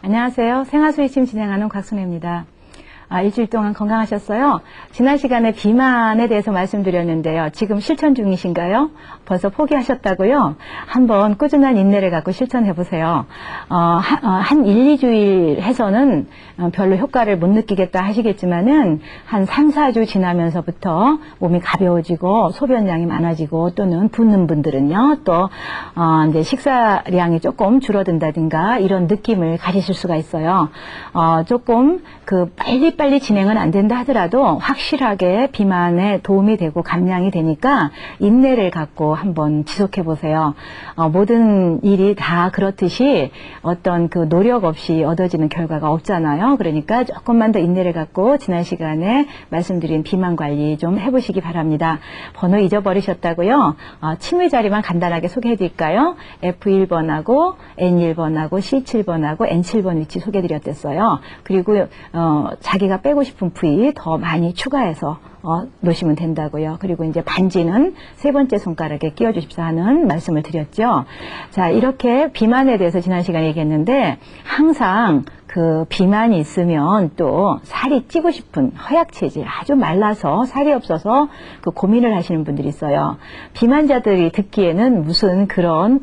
안녕하세요. 생활수의침 진행하는 곽순혜입니다. 일주일 동안 건강하셨어요? 지난 시간에 비만에 대해서 말씀드렸는데요. 지금 실천 중이신가요? 벌써 포기하셨다고요? 한번 꾸준한 인내를 갖고 실천해 보세요. 한 1, 2주일 해서는 별로 효과를 못 느끼겠다 하시겠지만은 한 3, 4주 지나면서부터 몸이 가벼워지고 소변량이 많아지고 또는 붓는 분들은요. 또 이제 식사량이 조금 줄어든다든가 이런 느낌을 가지실 수가 있어요. 조금 빨리 진행은 안 된다 하더라도 확실하게 비만에 도움이 되고 감량이 되니까 인내를 갖고 한번 지속해 보세요. 모든 일이 다 그렇듯이 어떤 그 노력 없이 얻어지는 결과가 없잖아요. 그러니까 조금만 더 인내를 갖고 지난 시간에 말씀드린 비만 관리 좀 해보시기 바랍니다. 번호 잊어버리셨다고요? 침의 자리만 간단하게 소개해 드릴까요? F1번하고 N1번하고 C7번하고 N7번 위치 소개해 드렸댔어요. 그리고 자기가 빼고 싶은 부위 더 많이 추가해서 놓으시면 된다고요. 그리고 이제 반지는 세 번째 손가락에 끼워 주십시오 하는 말씀을 드렸죠. 자, 이렇게 비만에 대해서 지난 시간에 얘기했는데 항상 그 비만이 있으면 또 살이 찌고 싶은 허약 체질, 아주 말라서 살이 없어서 그 고민을 하시는 분들이 있어요. 비만자들이 듣기에는 무슨 그런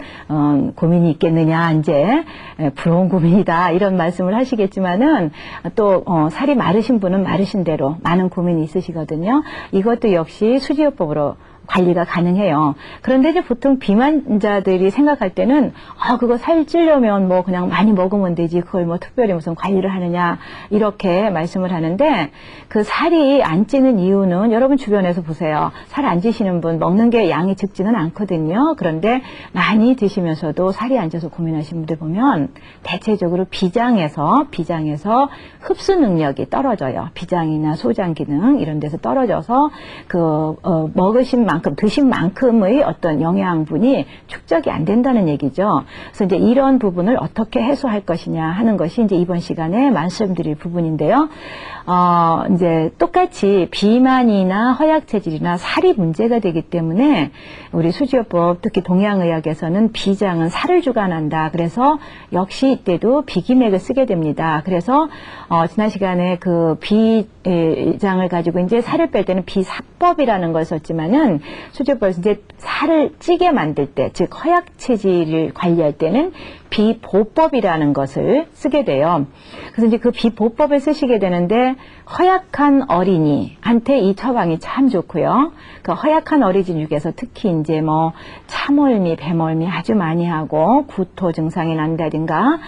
고민이 있겠느냐, 이제 부러운 고민이다 이런 말씀을 하시겠지만은 또 살이 마르신 분은 마르신 대로 많은 고민이 있으시거든요. 이것도 역시 수지요법으로 관리가 가능해요. 그런데 이제 보통 비만자들이 생각할 때는 그거 살 찌려면 뭐 그냥 많이 먹으면 되지, 그걸 뭐 특별히 무슨 관리를 하느냐 이렇게 말씀을 하는데, 그 살이 안 찌는 이유는 여러분 주변에서 보세요. 살 안 찌시는 분 먹는 게 양이 적지는 않거든요. 그런데 많이 드시면서도 살이 안 쪄서 고민하시는 분들 보면 대체적으로 비장에서 흡수 능력이 떨어져요. 비장이나 소장 기능 이런 데서 떨어져서 먹으신 만큼, 드신 만큼의 어떤 영양분이 축적이 안 된다는 얘기죠. 그래서 이제 이런 부분을 어떻게 해소할 것이냐 하는 것이 이제 이번 시간에 말씀드릴 부분인데요. 이제 똑같이 비만이나 허약 체질이나 살이 문제가 되기 때문에 우리 수지요법, 특히 동양의학에서는 비장은 살을 주관한다. 그래서 역시 이때도 비기맥을 쓰게 됩니다. 그래서 지난 시간에 그 비장을 가지고 이제 살을 뺄 때는 비사법이라는 걸 썼지만은 수지요법에서 이제 살을 찌게 만들 때, 즉 허약 체질을 관리할 때는 비보법이라는 것을 쓰게 돼요. 그래서 이제 그 비보법을 쓰시게 되는데, 허약한 어린이한테 이 처방이 참 좋고요. 그 허약한 어린이 중에서 특히 이제 뭐 참멀미, 배멀미 아주 많이 하고 구토 증상이 난다든가,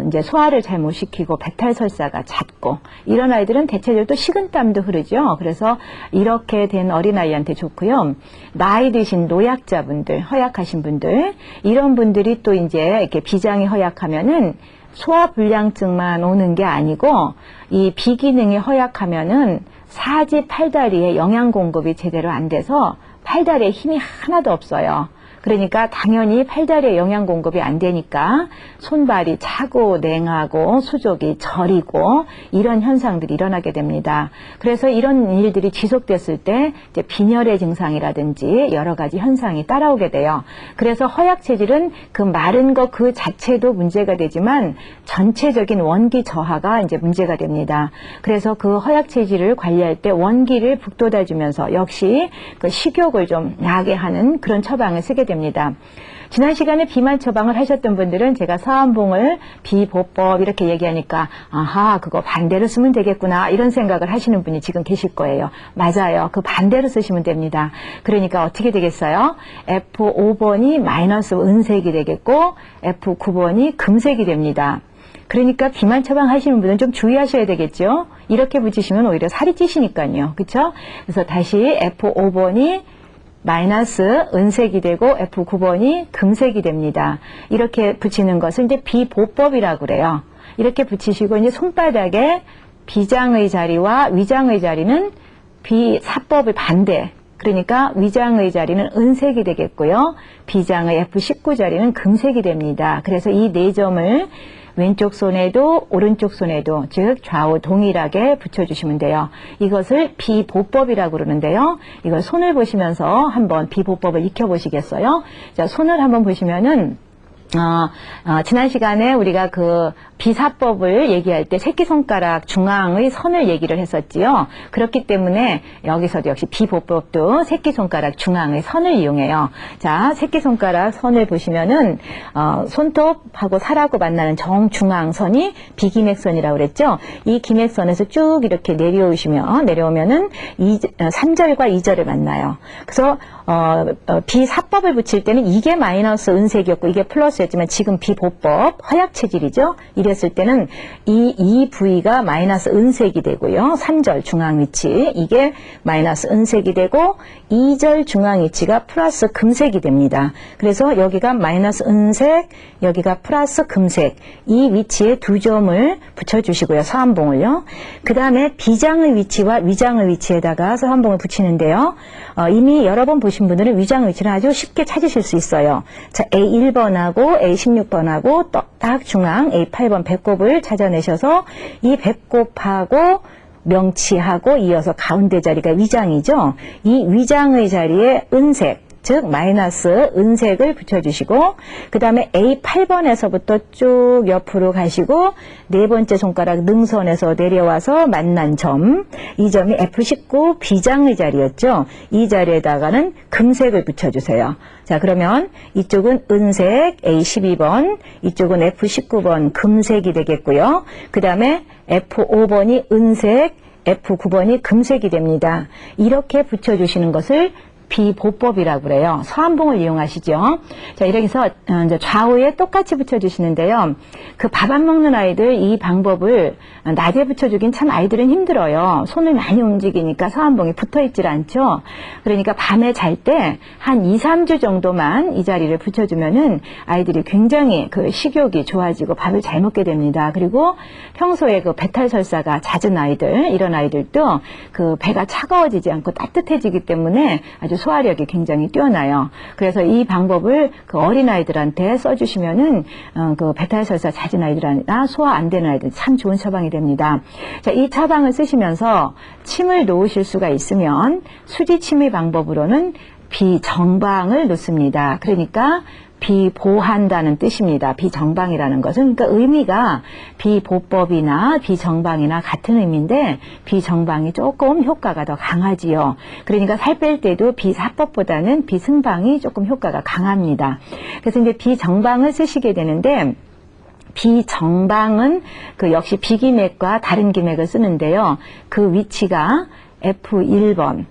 이제 소화를 잘 못 시키고 배탈 설사가 잦고 이런 아이들은 대체적으로 또 식은땀도 흐르죠. 그래서 이렇게 된 어린아이한테 좋고요. 나이 드신 노약자분들, 허약하신 분들, 이런 분들이 또 이제 이렇게 비장이 허약하면은 소화불량증만 오는 게 아니고 이 비기능이 허약하면은 사지 팔다리에 영양 공급이 제대로 안 돼서 팔다리에 힘이 하나도 없어요. 그러니까 당연히 팔다리에 영양 공급이 안 되니까 손발이 차고 냉하고 수족이 저리고 이런 현상들이 일어나게 됩니다. 그래서 이런 일들이 지속됐을 때 이제 빈혈의 증상이라든지 여러 가지 현상이 따라오게 돼요. 그래서 허약 체질은 그 마른 것 그 자체도 문제가 되지만 전체적인 원기 저하가 이제 문제가 됩니다. 그래서 그 허약 체질을 관리할 때 원기를 북돋아주면서 역시 그 식욕을 좀 나게 하는 그런 처방을 쓰게 됩니다. 지난 시간에 비만 처방을 하셨던 분들은 제가 서한봉을 비보법 이렇게 얘기하니까 그거 반대로 쓰면 되겠구나 이런 생각을 하시는 분이 지금 계실 거예요. 맞아요. 그 반대로 쓰시면 됩니다. 그러니까 어떻게 되겠어요? F5번이 마이너스 은색이 되겠고 F9번이 금색이 됩니다. 그러니까 비만 처방하시는 분은 좀 주의하셔야 되겠죠. 이렇게 붙이시면 오히려 살이 찌시니까요. 그렇죠? 그래서 다시 F5번이 마이너스 은색이 되고 F9번이 금색이 됩니다. 이렇게 붙이는 것을 이제 비보법이라고 그래요. 이렇게 붙이시고 이제 손바닥에 비장의 자리와 위장의 자리는 비사법의 반대. 그러니까 위장의 자리는 은색이 되겠고요. 비장의 F19 자리는 금색이 됩니다. 그래서 이 네 점을 왼쪽 손에도 오른쪽 손에도, 즉 좌우 동일하게 붙여주시면 돼요. 이것을 비보법이라고 그러는데요. 이걸 손을 보시면서 한번 비보법을 익혀보시겠어요? 자, 손을 한번 보시면은 지난 시간에 우리가 그 비사법을 얘기할 때 새끼손가락 중앙의 선을 얘기를 했었지요. 그렇기 때문에 여기서도 역시 비보법도 새끼손가락 중앙의 선을 이용해요. 자, 새끼손가락 선을 보시면은 손톱하고 살하고 만나는 정중앙선이 비기맥선이라고 그랬죠. 이 기맥선에서 쭉 이렇게 내려오면은 3절과 2절을 만나요. 그래서 비사법을 붙일 때는 이게 마이너스 은색이었고 이게 플러스였지만 지금 비보법 허약 체질이죠. 이랬을 때는 이 부위가 마이너스 은색이 되고요. 3절 중앙 위치 이게 마이너스 은색이 되고 2절 중앙 위치가 플러스 금색이 됩니다. 그래서 여기가 마이너스 은색, 여기가 플러스 금색 이 위치에 두 점을 붙여주시고요. 서한봉을요. 그 다음에 비장의 위치와 위장의 위치에다가 서한봉을 붙이는데요. 이미 여러 번 보신 분들은 위장 위치를 아주 쉽게 찾으실 수 있어요. 자, A1번하고 A16번하고 딱 중앙 A8번 배꼽을 찾아내셔서 이 배꼽하고 명치하고 이어서 가운데 자리가 위장이죠. 이 위장의 자리에 은색, 즉 마이너스 은색을 붙여주시고 그 다음에 A8번에서부터 쭉 옆으로 가시고 네 번째 손가락 능선에서 내려와서 만난 점, 이 점이 F19 비장의 자리였죠. 이 자리에다가는 금색을 붙여주세요. 자, 그러면 이쪽은 은색 A12번, 이쪽은 F19번 금색이 되겠고요. 그 다음에 F5번이 은색, F9번이 금색이 됩니다. 이렇게 붙여주시는 것을 비보법이라고 그래요. 서한봉을 이용하시죠. 자, 이렇게 해서 이제 좌우에 똑같이 붙여주시는데요. 그 밥 안 먹는 아이들 이 방법을 낮에 붙여주긴 참 아이들은 힘들어요. 손을 많이 움직이니까 서한봉이 붙어있질 않죠. 그러니까 밤에 잘 때 한 2, 3주 정도만 이 자리를 붙여주면은 아이들이 굉장히 그 식욕이 좋아지고 밥을 잘 먹게 됩니다. 그리고 평소에 그 배탈설사가 잦은 아이들, 이런 아이들도 그 배가 차가워지지 않고 따뜻해지기 때문에 아주 소화력이 굉장히 뛰어나요. 그래서 이 방법을 그 어린아이들한테 써주시면은 그 배탈설사 잦은 아이들이나 소화 안 되는 아이들 참 좋은 처방이 됩니다. 자, 이 처방을 쓰시면서 침을 놓으실 수가 있으면 수지침의 방법으로는 비정방을 놓습니다. 그러니까 비보한다는 뜻입니다. 비정방이라는 것은 그러니까 의미가 비보법이나 비정방이나 같은 의미인데 비정방이 조금 효과가 더 강하지요. 그러니까 살 뺄 때도 비사법보다는 비승방이 조금 효과가 강합니다. 그래서 이제 비정방을 쓰시게 되는데 비정방은 그 역시 비기맥과 다른 기맥을 쓰는데요. 그 위치가 F1번과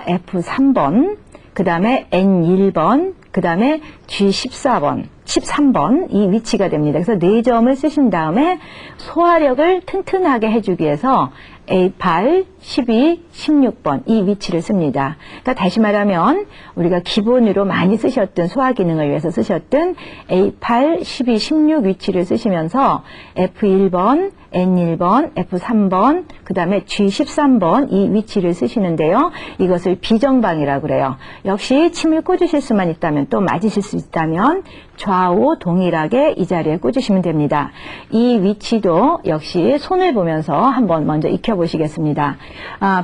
F3번, 그 다음에 N1번, 그 다음에 G14번, 13번 이 위치가 됩니다. 그래서 4점을 쓰신 다음에 소화력을 튼튼하게 해주기 위해서 A8, 12, 16번 이 위치를 씁니다. 그러니까 다시 말하면 우리가 기본으로 많이 쓰셨던 소화 기능을 위해서 쓰셨던 A8, 12, 16 위치를 쓰시면서 F1번, N1번, F3번, 그 다음에 G13번 이 위치를 쓰시는데요. 이것을 비정방이라고 그래요. 역시 침을 꽂으실 수만 있다면 또 맞으실 수 있다면 좌우 동일하게 이 자리에 꽂으시면 됩니다. 이 위치도 역시 손을 보면서 한번 먼저 익혀보시겠습니다.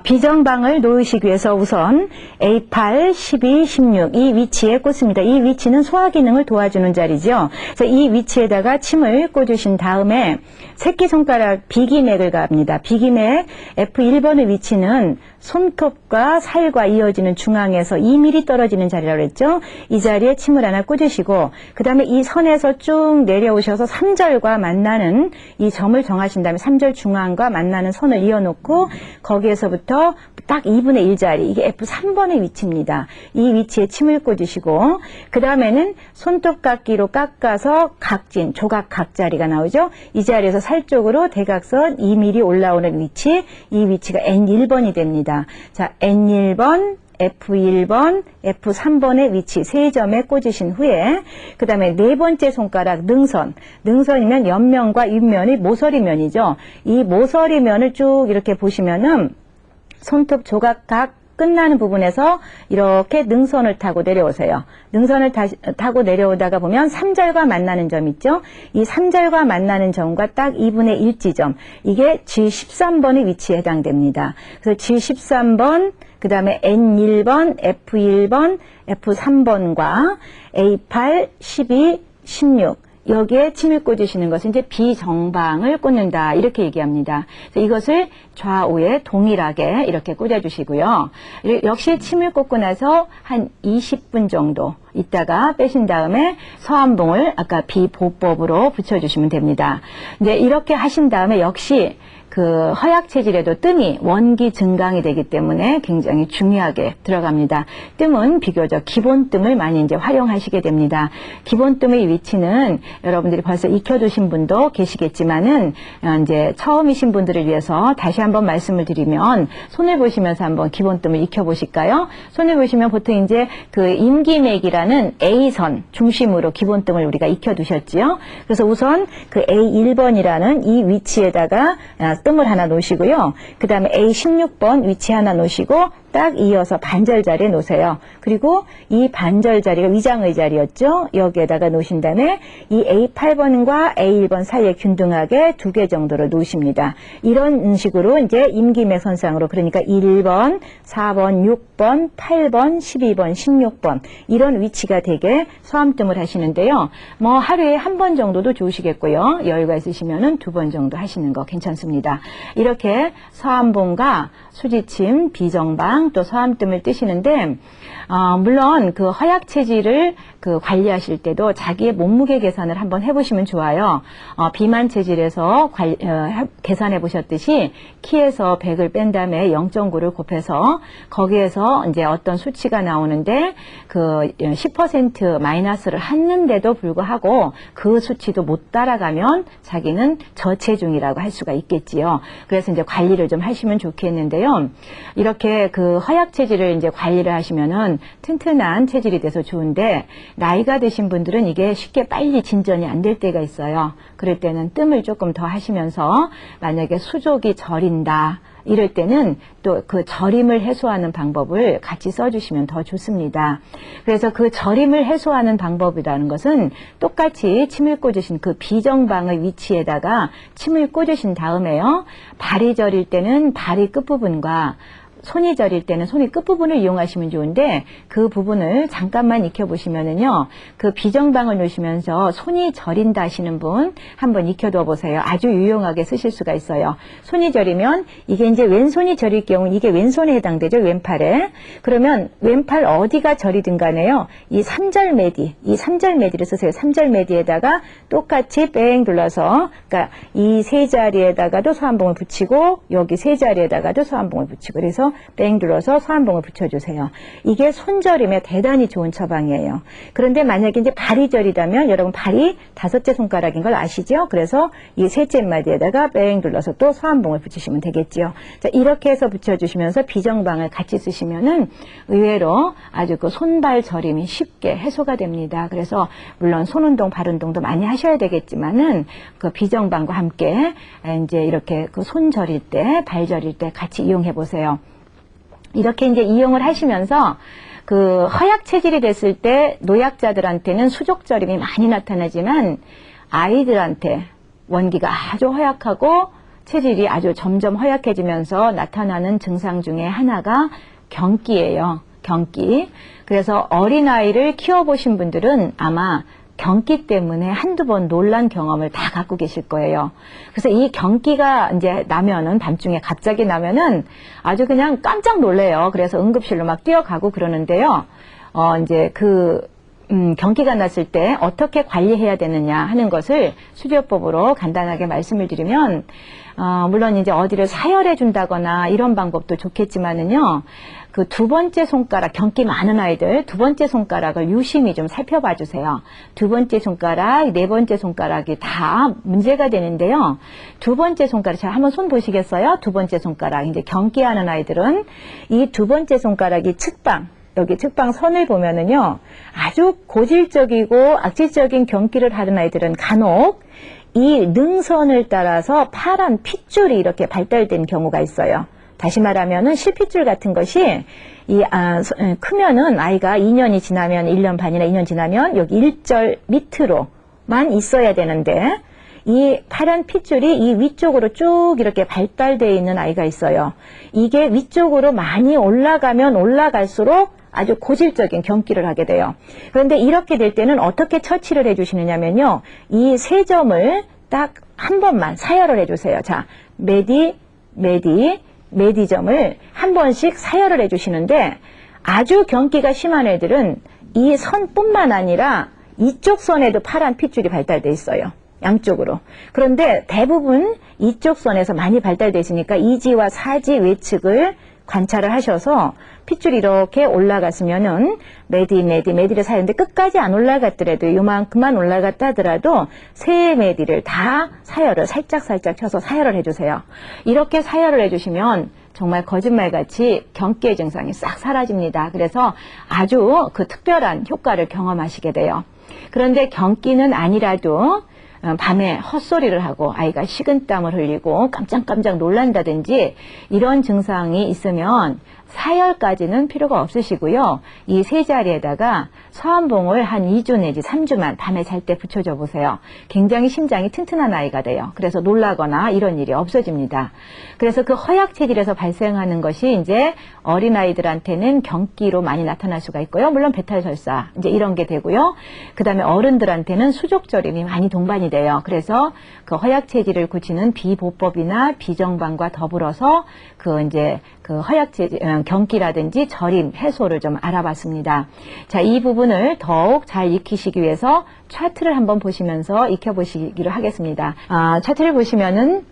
비정방을 놓으시기 위해서 우선 A8, 12, 16 이 위치에 꽂습니다. 이 위치는 소화 기능을 도와주는 자리죠. 그래서 이 위치에다가 침을 꽂으신 다음에 새끼손가락 비기맥을 갑니다. 비기맥 F1번의 위치는 손톱과 살과 이어지는 중앙에서 2mm 떨어지는 자리라고 했죠. 이 자리에 침을 하나 꽂으시고 그 다음에 이 선에서 쭉 내려오셔서 3절과 만나는 이 점을 정하신 다음에 3절 중앙과 만나는 선을 이어놓고 거기에서부터 딱 2분의 1 자리 이게 F3번의 위치입니다. 이 위치에 침을 꽂으시고 그 다음에는 손톱깎이로 깎아서 각진, 조각 각자리가 나오죠. 이 자리에서 살 쪽으로 대각선 2mm 올라오는 위치, 이 위치가 N1번이 됩니다. 자, N1번, F1번, F3번의 위치 3점에 꽂으신 후에 그 다음에 네 번째 손가락 능선, 능선이면 옆면과 윗면이 모서리면이죠. 이 모서리면을 쭉 이렇게 보시면은 손톱 조각각 끝나는 부분에서 이렇게 능선을 타고 내려오세요. 능선을 타고 내려오다가 보면 3절과 만나는 점 있죠. 이 3절과 만나는 점과 딱 2분의 1 지점, 이게 G13번의 위치에 해당됩니다. 그래서 G13번, 그 다음에 N1번, F1번, F3번과 A8, 12, 16. 여기에 침을 꽂으시는 것은 이제 비정방을 꽂는다. 이렇게 얘기합니다. 그래서 이것을 좌우에 동일하게 이렇게 꽂아주시고요. 역시 침을 꽂고 나서 한 20분 정도 있다가 빼신 다음에 서한봉을 아까 비보법으로 붙여주시면 됩니다. 이제 이렇게 하신 다음에 역시 그 허약 체질에도 뜸이 원기 증강이 되기 때문에 굉장히 중요하게 들어갑니다. 뜸은 비교적 기본 뜸을 많이 이제 활용하시게 됩니다. 기본 뜸의 위치는 여러분들이 벌써 익혀두신 분도 계시겠지만은 이제 처음이신 분들을 위해서 다시 한번 말씀을 드리면 손을 보시면서 한번 기본 뜸을 익혀보실까요? 손을 보시면 보통 이제 그 임기맥이라는 A선 중심으로 기본 뜸을 우리가 익혀두셨지요. 그래서 우선 그 A1번이라는 이 위치에다가 뜸을 하나 놓으시고요. 그 다음에 A16번 위치 하나 놓으시고 딱 이어서 반절 자리에 놓으세요. 그리고 이 반절 자리가 위장의 자리였죠. 여기에다가 놓으신 다음에 이 A8번과 A1번 사이에 균등하게 2개 정도를 놓으십니다. 이런 식으로 이제 임기맥 선상으로 그러니까 1번, 4번, 6번, 8번, 12번, 16번 이런 위치가 되게 서암뜸을 하시는데요. 뭐 하루에 한 번 정도도 좋으시겠고요. 여유가 있으시면은 2번 정도 하시는 거 괜찮습니다. 이렇게 서암봉과 수지침, 비정방 또 서암뜸을 뜨시는데 물론 그 허약 체질을 그 관리하실 때도 자기의 몸무게 계산을 한번 해보시면 좋아요. 비만 체질에서 계산해 보셨듯이 키에서 100을 뺀 다음에 0.9를 곱해서 거기에서 이제 어떤 수치가 나오는데 그 10% 마이너스를 했는데도 불구하고 그 수치도 못 따라가면 자기는 저체중이라고 할 수가 있겠지요. 그래서 이제 관리를 좀 하시면 좋겠는데요. 이렇게 그 허약 체질을 이제 관리를 하시면은 튼튼한 체질이 돼서 좋은데 나이가 드신 분들은 이게 쉽게 빨리 진전이 안 될 때가 있어요. 그럴 때는 뜸을 조금 더 하시면서 만약에 수족이 저린다 이럴 때는 또 그 저림을 해소하는 방법을 같이 써주시면 더 좋습니다. 그래서 그 저림을 해소하는 방법이라는 것은 똑같이 침을 꽂으신 그 비정방의 위치에다가 침을 꽂으신 다음에요. 발이 저릴 때는 발이 끝부분과 손이 저릴 때는 손의 끝부분을 이용하시면 좋은데 그 부분을 잠깐만 익혀보시면은요. 그 비정방을 놓으시면서 손이 저린다 하시는 분 한번 익혀둬 보세요. 아주 유용하게 쓰실 수가 있어요. 손이 저리면 이게 이제 왼손이 저릴 경우 이게 왼손에 해당되죠. 왼팔에. 그러면 왼팔 어디가 저리든 간에요. 이 삼절매디, 이 삼절매디를 쓰세요. 삼절매디에다가 똑같이 뺑 둘러서 그러니까 이 세 자리에다가도 서한봉을 붙이고 여기 세 자리에다가도 서한봉을 붙이고 그래서 뺑 둘러서 서한봉을 붙여주세요. 이게 손저림에 대단히 좋은 처방이에요. 그런데 만약에 이제 발이 저리다면 여러분 발이 5째 손가락인 걸 아시죠? 그래서 이 셋째 마디에다가 뺑 둘러서 또 서한봉을 붙이시면 되겠죠. 자, 이렇게 해서 붙여주시면서 비정방을 같이 쓰시면은 의외로 아주 그 손발 저림이 쉽게 해소가 됩니다. 그래서 물론 손운동, 발운동도 많이 하셔야 되겠지만은 그 비정방과 함께 이제 이렇게 그 손 저릴 때, 발 저릴 때 같이 이용해 보세요. 이렇게 이제 이용을 하시면서 그 허약 체질이 됐을 때 노약자들한테는 수족저림이 많이 나타나지만 아이들한테 원기가 아주 허약하고 체질이 아주 점점 허약해지면서 나타나는 증상 중에 하나가 경기예요. 경기. 그래서 어린아이를 키워보신 분들은 아마 경기 때문에 한두 번 놀란 경험을 다 갖고 계실 거예요. 그래서 이 경기가 이제 나면은 밤중에 갑자기 나면은 아주 그냥 깜짝 놀래요. 그래서 응급실로 막 뛰어가고 그러는데요. 이제 경기가 났을 때 어떻게 관리해야 되느냐 하는 것을 수료법으로 간단하게 말씀을 드리면, 물론 이제 어디를 사열해 준다거나 이런 방법도 좋겠지만은요, 그 2번째 손가락, 경기 많은 아이들 2번째 손가락을 유심히 좀 살펴봐 주세요. 2번째 손가락, 4번째 손가락이 다 문제가 되는데요. 2번째 손가락, 자, 한번 손 보시겠어요? 2번째 손가락. 이제 경기하는 아이들은 이 2번째 손가락이 측방, 여기 측방 선을 보면은요, 아주 고질적이고 악질적인 경기를 하는 아이들은 간혹 이 능선을 따라서 파란 핏줄이 이렇게 발달된 경우가 있어요. 다시 말하면은 실핏줄 같은 것이 크면은 아이가 2년이 지나면 1년 반이나 2년 지나면 여기 일절 밑으로만 있어야 되는데 이 파란 핏줄이 이 위쪽으로 쭉 이렇게 발달되어 있는 아이가 있어요. 이게 위쪽으로 많이 올라가면 올라갈수록 아주 고질적인 경기를 하게 돼요. 그런데 이렇게 될 때는 어떻게 처치를 해주시느냐면요. 이 세 점을 딱 한 번만 사열을 해주세요. 자, 메디, 메디점을 한 번씩 사열을 해주시는데 아주 경기가 심한 애들은 이 선뿐만 아니라 이쪽 선에도 파란 핏줄이 발달돼 있어요. 양쪽으로. 그런데 대부분 이쪽 선에서 많이 발달돼 있으니까 2지와 4지 외측을 관찰을 하셔서 핏줄이 이렇게 올라갔으면은 메디를 사는데 끝까지 안 올라갔더라도 요만큼만 올라갔다 하더라도 세 메디를 다 사열을 살짝 쳐서 사열을 해주세요. 이렇게 사열을 해주시면 정말 거짓말같이 경기의 증상이 싹 사라집니다. 그래서 아주 그 특별한 효과를 경험하시게 돼요. 그런데 경기는 아니라도 밤에 헛소리를 하고 아이가 식은땀을 흘리고 깜짝깜짝 놀란다든지 이런 증상이 있으면 사열까지는 필요가 없으시고요. 이 세 자리에다가 서한봉을 한 2주 내지 3주만 밤에 잘 때 붙여줘 보세요. 굉장히 심장이 튼튼한 아이가 돼요. 그래서 놀라거나 이런 일이 없어집니다. 그래서 그 허약 체질에서 발생하는 것이 이제 어린아이들한테는 경기로 많이 나타날 수가 있고요. 물론 배탈설사 이제 이런 게 되고요. 그 다음에 어른들한테는 수족저림이 많이 동반이 돼요. 그래서 그 허약 체질을 고치는 비보법이나 비정방과 더불어서 그 이제 그 허약 체질 경기라든지 저림 해소를 좀 알아봤습니다. 자, 이 부분을 더욱 잘 익히시기 위해서 차트를 한번 보시면서 익혀보시기로 하겠습니다. 차트를 보시면은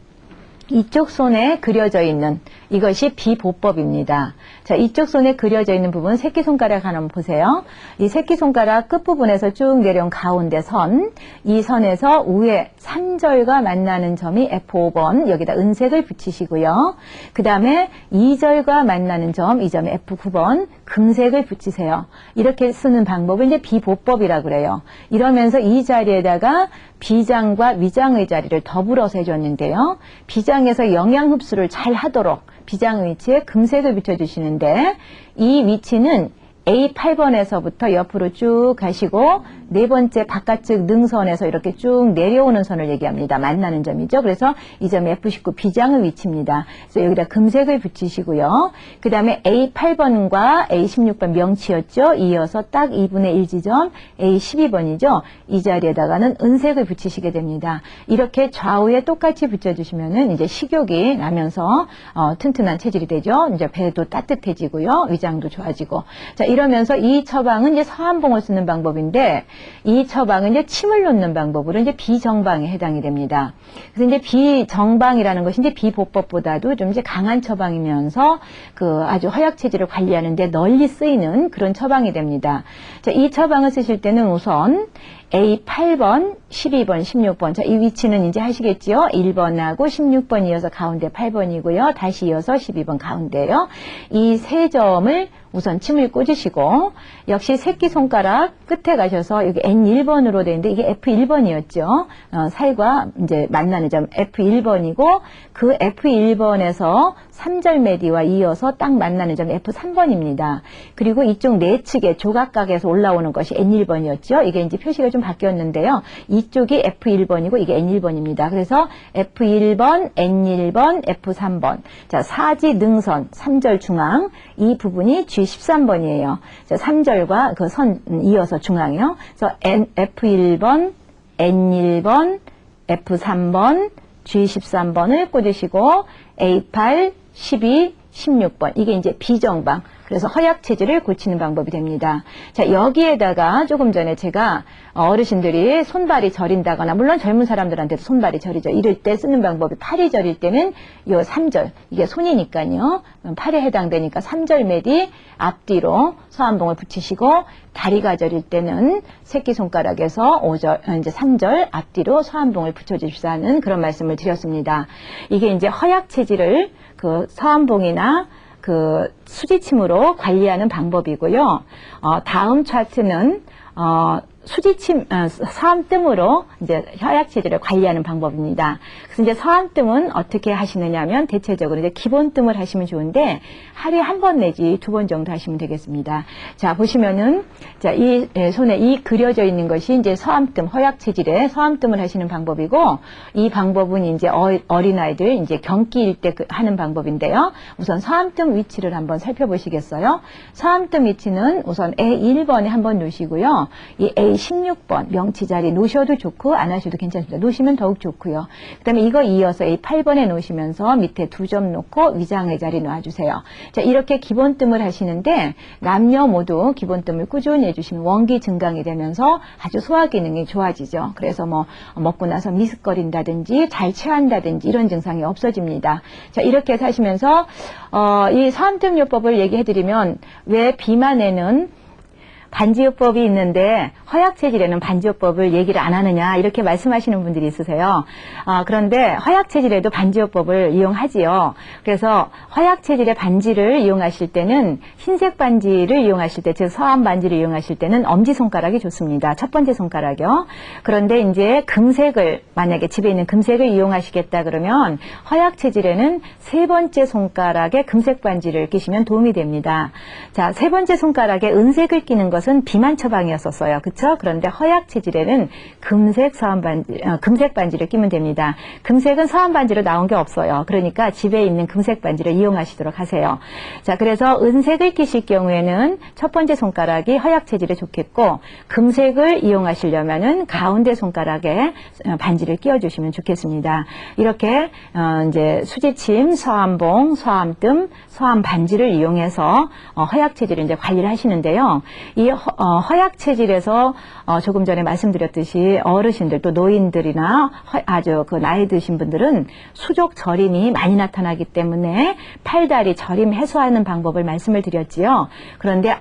이쪽 손에 그려져 있는 이것이 비보법입니다. 자, 이쪽 손에 그려져 있는 부분 새끼손가락 하나 보세요. 이 새끼손가락 끝부분에서 쭉 내려온 가운데 선, 이 선에서 위에 3절과 만나는 점이 F5번, 여기다 은색을 붙이시고요. 그 다음에 2절과 만나는 점, 이 점이 F9번, 금색을 붙이세요. 이렇게 쓰는 방법을 이제 비보법이라고 그래요. 이러면서 이 자리에다가 비장과 위장의 자리를 더불어서 해줬는데요. 비장에서 영양 흡수를 잘 하도록 비장 위치에 금색을 붙여주시는데 이 위치는 A8번에서부터 옆으로 쭉 가시고 네 번째 바깥쪽 능선에서 이렇게 쭉 내려오는 선을 얘기합니다. 만나는 점이죠. 그래서 이 점이 F19 비장의 위치입니다. 그래서 여기다 금색을 붙이시고요. 그 다음에 A8번과 A16번 명치였죠. 이어서 딱 2분의 1 지점 A12번이죠. 이 자리에다가는 은색을 붙이시게 됩니다. 이렇게 좌우에 똑같이 붙여주시면은 이제 식욕이 나면서 튼튼한 체질이 되죠. 이제 배도 따뜻해지고요. 위장도 좋아지고. 자, 이러면서 이 처방은 이제 서한봉을 쓰는 방법인데 이 처방은 이제 침을 놓는 방법으로 이제 비정방에 해당이 됩니다. 그래서 이제 비정방이라는 것이 이제 비보법보다도 좀 이제 강한 처방이면서 그 아주 허약 체질을 관리하는데 널리 쓰이는 그런 처방이 됩니다. 자, 이 처방을 쓰실 때는 우선 A8번, 12번, 16번. 자, 이 위치는 이제 하시겠지요? 1번하고 16번 이어서 가운데 8번이고요. 다시 이어서 12번 가운데요. 이 세 점을 우선 침을 꽂으시고 역시 새끼손가락 끝에 가셔서 여기 N1번으로 되어 있는데 이게 F1번이었죠. 살과 이제 만나는 점 F1번이고 그 F1번에서 3절 메디와 이어서 딱 만나는 점 F3번입니다. 그리고 이쪽 내측에 조각각에서 올라오는 것이 N1번이었죠. 이게 이제 표시가 좀 바뀌었는데요. 이쪽이 F1번이고 이게 N1번입니다. 그래서 F1번, N1번, F3번. 자, 사지 능선 3절 중앙 이 부분이 G13번이에요. 자, 3절과 그 선 이어서 중앙이요. 그래서 F1번, N1번, F3번, G13번을 꽂으시고 A8, 12, 16번. 이게 이제 비정방. 그래서 허약 체질을 고치는 방법이 됩니다. 자, 여기에다가 조금 전에 제가 어르신들이 손발이 저린다거나 물론 젊은 사람들한테도 손발이 저리죠. 이럴 때 쓰는 방법이 팔이 저릴 때는 요 3절. 이게 손이니까요. 팔에 해당되니까 3절 메디 앞뒤로 서한봉을 붙이시고 다리가 저릴 때는 새끼손가락에서 5절, 이제 3절 앞뒤로 서한봉을 붙여주시라는 그런 말씀을 드렸습니다. 이게 이제 허약 체질을 그 서한봉이나 그 수지침으로 관리하는 방법이고요. 다음 차트는 수지침, 서암뜸으로 이제 허약체질을 관리하는 방법입니다. 그래서 이제 서암뜸은 어떻게 하시느냐 하면 대체적으로 이제 기본뜸을 하시면 좋은데 하루에 한 번 내지 2번 정도 하시면 되겠습니다. 자, 보시면은, 자, 이 손에 이 그려져 있는 것이 이제 서암뜸, 허약체질에 서암뜸을 하시는 방법이고 이 방법은 이제 어린아이들 이제 경기일 때 하는 방법인데요. 우선 서암뜸 위치를 한번 살펴보시겠어요? 서암뜸 위치는 우선 A1번에 한번 놓으시고요. 이 A16번 명치 자리 놓으셔도 좋고 안 하셔도 괜찮습니다. 놓으시면 더욱 좋고요. 그 다음에 이거 이어서 A8번에 놓으시면서 밑에 2점 놓고 위장의 자리 놓아주세요. 자, 이렇게 기본뜸을 하시는데 남녀 모두 기본뜸을 꾸준히 해주시면 원기 증강이 되면서 아주 소화 기능이 좋아지죠. 그래서 뭐 먹고 나서 미습거린다든지 잘 체한다든지 이런 증상이 없어집니다. 자, 이렇게 하시면서 이 서암뜸요법을 얘기해드리면 왜 비만에는 반지요법이 있는데 허약체질에는 반지요법을 얘기를 안 하느냐 이렇게 말씀하시는 분들이 있으세요. 그런데 허약체질에도 반지요법을 이용하지요. 그래서 허약체질의 반지를 이용하실 때는 흰색 반지를 이용하실 때, 즉 서암 반지를 이용하실 때는 엄지손가락이 좋습니다. 첫 번째 손가락이요. 그런데 이제 금색을 만약에 집에 있는 금색을 이용하시겠다 그러면 허약체질에는 세 번째 손가락에 금색 반지를 끼시면 도움이 됩니다. 자, 세 번째 손가락에 은색을 끼는 것은 비만 처방이었었어요. 그렇죠? 그런데 허약 체질에는 금색 서암 반지, 금색 반지를 끼면 됩니다. 금색은 서암 반지로 나온 게 없어요. 그러니까 집에 있는 금색 반지를 이용하시도록 하세요. 자, 그래서 은색을 끼실 경우에는 첫 번째 손가락이 허약 체질에 좋겠고 금색을 이용하시려면은 가운데 손가락에 반지를 끼워 주시면 좋겠습니다. 이렇게 이제 수지침, 서암봉, 서암뜸, 서암 반지를 이용해서 허약 체질을 이제 관리를 하시는데요. 이 허약 체질에서 조금 전에 말씀드렸듯이 어르신들 또 노인들이나 아주 그 나이 드신 분들은 수족 저림이 많이 나타나기 때문에 팔다리 저림 해소하는 방법을 말씀을 드렸지요. 그런데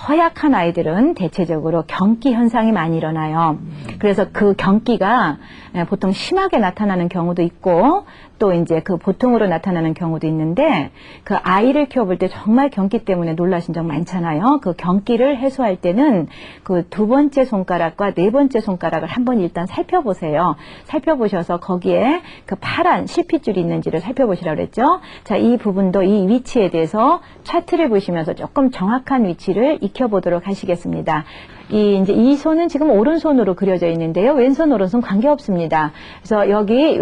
허약한 아이들은 대체적으로 경기 현상이 많이 일어나요. 그래서 그 경기가 보통 심하게 나타나는 경우도 있고 또 이제 그 보통으로 나타나는 경우도 있는데 그 아이를 키워볼 때 정말 경기 때문에 놀라신 적 많잖아요. 그 경기를 해소할 때는 그 두 번째 손가락과 네 번째 손가락을 한번 일단 살펴보세요. 살펴보셔서 거기에 그 파란 실핏줄이 있는지를 살펴보시라고 그랬죠. 자, 이 부분도 이 위치에 대해서 차트를 보시면서 조금 정확한 위치를 익혀보도록 하시겠습니다. 이제 이 손은 지금 오른손으로 그려져 있는데요. 왼손, 오른손 관계없습니다. 그래서 여기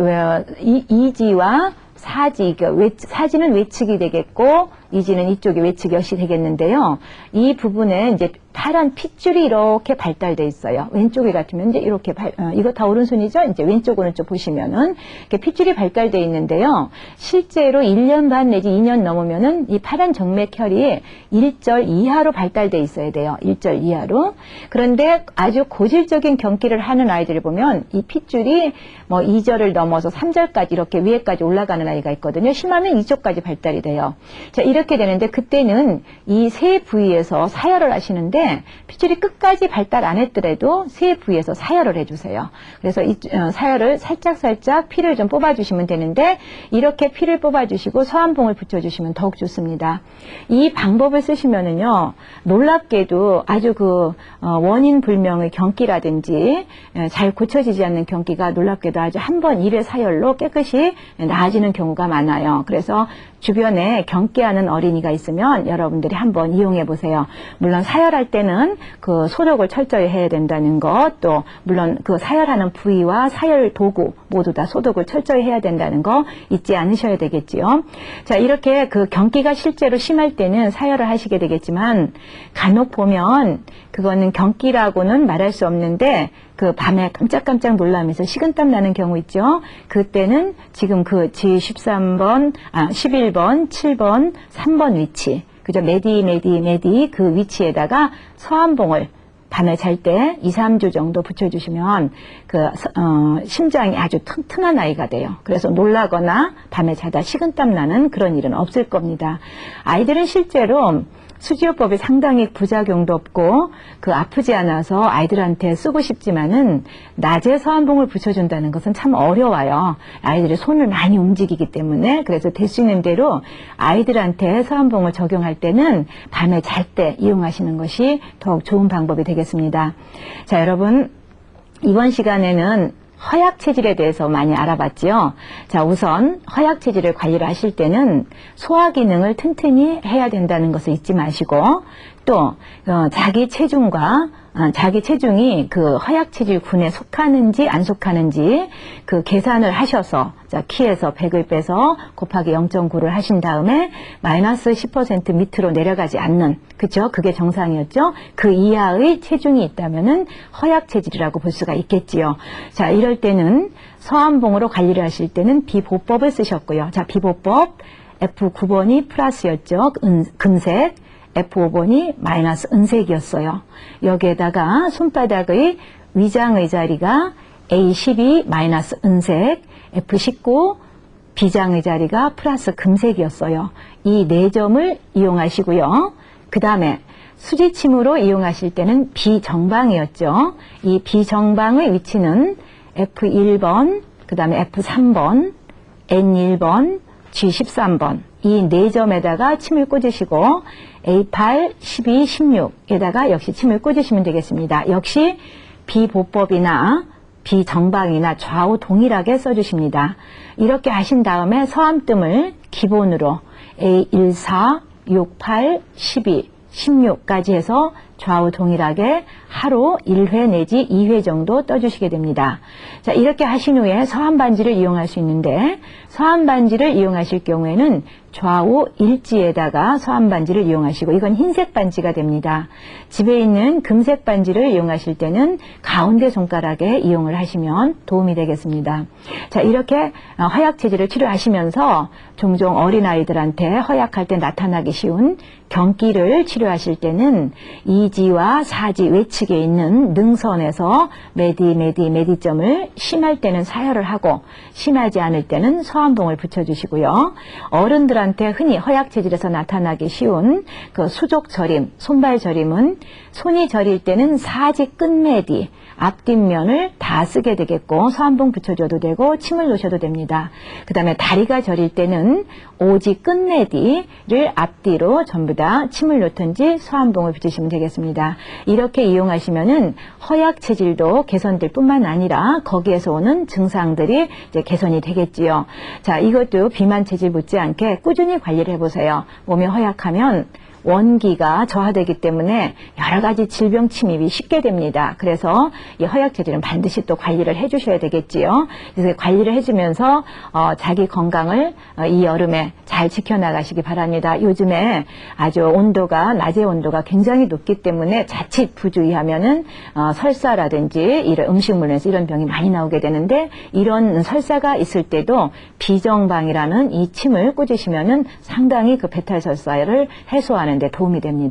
이지와 사지, 사지는 외측이 되겠고 이지는 이쪽이 외측 역시 되겠는데요. 이 부분에 이제 파란 핏줄이 이렇게 발달돼 있어요. 왼쪽에 같으면 이제 이렇게 이거 다 오른손이죠? 이제 왼쪽 오른쪽 보시면은 이렇게 핏줄이 발달돼 있는데요. 실제로 1년 반 내지 2년 넘으면은 이 파란 정맥혈이 1절 이하로 발달돼 있어야 돼요. 1절 이하로. 그런데 아주 고질적인 경기를 하는 아이들을 보면 이 핏줄이 뭐 2절을 넘어서 3절까지 이렇게 위에까지 올라가는 아이가 있거든요. 심하면 이쪽까지 발달이 돼요. 자, 이렇게 되는데 그때는 이 세 부위에서 사혈을 하시는데 핏줄이 끝까지 발달 안 했더라도 세 부위에서 사혈을 해주세요. 그래서 이 사혈을 살짝 피를 좀 뽑아주시면 되는데 이렇게 피를 뽑아주시고 서암봉을 붙여주시면 더욱 좋습니다. 이 방법을 쓰시면은요 놀랍게도 아주 그 원인 불명의 경기라든지 잘 고쳐지지 않는 경기가 놀랍게도 아주 한 번 입의 사혈로 깨끗이 나아지는 경우가 많아요. 그래서 주변에 경기하는 어린이가 있으면 여러분들이 한번 이용해 보세요. 물론 사혈할 때는 그 소독을 철저히 해야 된다는 것, 또 물론 그 사혈하는 부위와 사혈 도구 모두 다 소독을 철저히 해야 된다는 거 잊지 않으셔야 되겠지요. 자, 이렇게 그 경기가 실제로 심할 때는 사혈을 하시게 되겠지만 간혹 보면 그거는 경기라고는 말할 수 없는데 그 밤에 깜짝깜짝 놀라면서 식은땀 나는 경우 있죠. 그때는 지금 그 G13번, 11번, 7번, 3번 위치, 그죠? 메디 그 위치에다가 서암봉을 밤에 잘 때 2, 3주 정도 붙여주시면 심장이 아주 튼튼한 아이가 돼요. 그래서 놀라거나 밤에 자다 식은땀 나는 그런 일은 없을 겁니다. 아이들은 실제로 수지요법이 상당히 부작용도 없고 그 아프지 않아서 아이들한테 쓰고 싶지만은 낮에 서한봉을 붙여준다는 것은 참 어려워요. 아이들이 손을 많이 움직이기 때문에. 그래서 될 수 있는 대로 아이들한테 서한봉을 적용할 때는 밤에 잘 때 이용하시는 것이 더욱 좋은 방법이 되겠습니다. 자, 여러분, 이번 시간에는 허약 체질에 대해서 많이 알아봤지요. 자, 우선 허약 체질을 관리를 하실 때는 소화 기능을 튼튼히 해야 된다는 것을 잊지 마시고, 또 자기 체중이 그 허약 체질군에 속하는지 안 속하는지 그 계산을 하셔서, 자, 키에서 100을 빼서 곱하기 0.9를 하신 다음에 마이너스 10% 밑으로 내려가지 않는, 그죠? 그게 정상이었죠? 그 이하의 체중이 있다면은 허약 체질이라고 볼 수가 있겠지요. 자, 이럴 때는 서한봉으로 관리를 하실 때는 비보법을 쓰셨고요. 자, 비보법 F9번이 플러스였죠. 금색. F5번이 마이너스 은색이었어요. 여기에다가 손바닥의 위장의 자리가 A12 마이너스 은색, F19 비장의 자리가 플러스 금색이었어요. 이 4점을 이용하시고요. 그 다음에 수지침으로 이용하실 때는 비정방이었죠. 이 비정방의 위치는 F1번, 그 다음에 F3번, N1번, G13번 이 4점에다가 침을 꽂으시고 A8, 12, 16에다가 역시 침을 꽂으시면 되겠습니다. 역시 비보법이나 비정방이나 좌우 동일하게 써주십니다. 이렇게 하신 다음에 서암뜸을 기본으로 A14, 68, 12, 16까지 해서 좌우 동일하게 하루 1회 내지 2회 정도 떠주시게 됩니다. 자, 이렇게 하신 후에 서한반지를 이용할 수 있는데 서한반지를 이용하실 경우에는 좌우 일지에다가 서한반지를 이용하시고 이건 흰색 반지가 됩니다. 집에 있는 금색 반지를 이용하실 때는 가운데 손가락에 이용을 하시면 도움이 되겠습니다. 자, 이렇게 허약 체질을 치료하시면서 종종 어린아이들한테 허약할 때 나타나기 쉬운 경기를 치료하실 때는 2지와 4지 외측에 있는 능선에서 메디점을 심할 때는 사혈을 하고 심하지 않을 때는 서한봉을 붙여주시고요. 어른들한테 흔히 허약 체질에서 나타나기 쉬운 그 수족 저림, 손발 저림은 손이 저릴 때는 4지 끝메디, 앞뒷면을 다 쓰게 되겠고 서한봉 붙여줘도 되고 침을 놓으셔도 됩니다. 그 다음에 다리가 저릴 때는 5지 끝내디를 앞뒤로 전부 다 침을 놓든지 서한봉을 붙이시면 되겠습니다. 이렇게 이용하시면은 허약 체질도 개선될 뿐만 아니라 거기에서 오는 증상들이 이제 개선이 되겠지요. 자, 이것도 비만 체질 못지않게 꾸준히 관리를 해보세요. 몸이 허약하면 원기가 저하되기 때문에 여러 가지 질병 침입이 쉽게 됩니다. 그래서 이 허약 체질은 반드시 또 관리를 해주셔야 되겠지요. 그래서 관리를 해주면서 자기 건강을 이 여름에 잘 지켜나가시기 바랍니다. 요즘에 아주 낮의 온도가 굉장히 높기 때문에 자칫 부주의하면은 설사라든지 이런 음식물에서 이런 병이 많이 나오게 되는데 이런 설사가 있을 때도 비정방이라는 이 침을 꽂으시면은 상당히 그 배탈 설사를 해소하는 데 도움이 됩니다.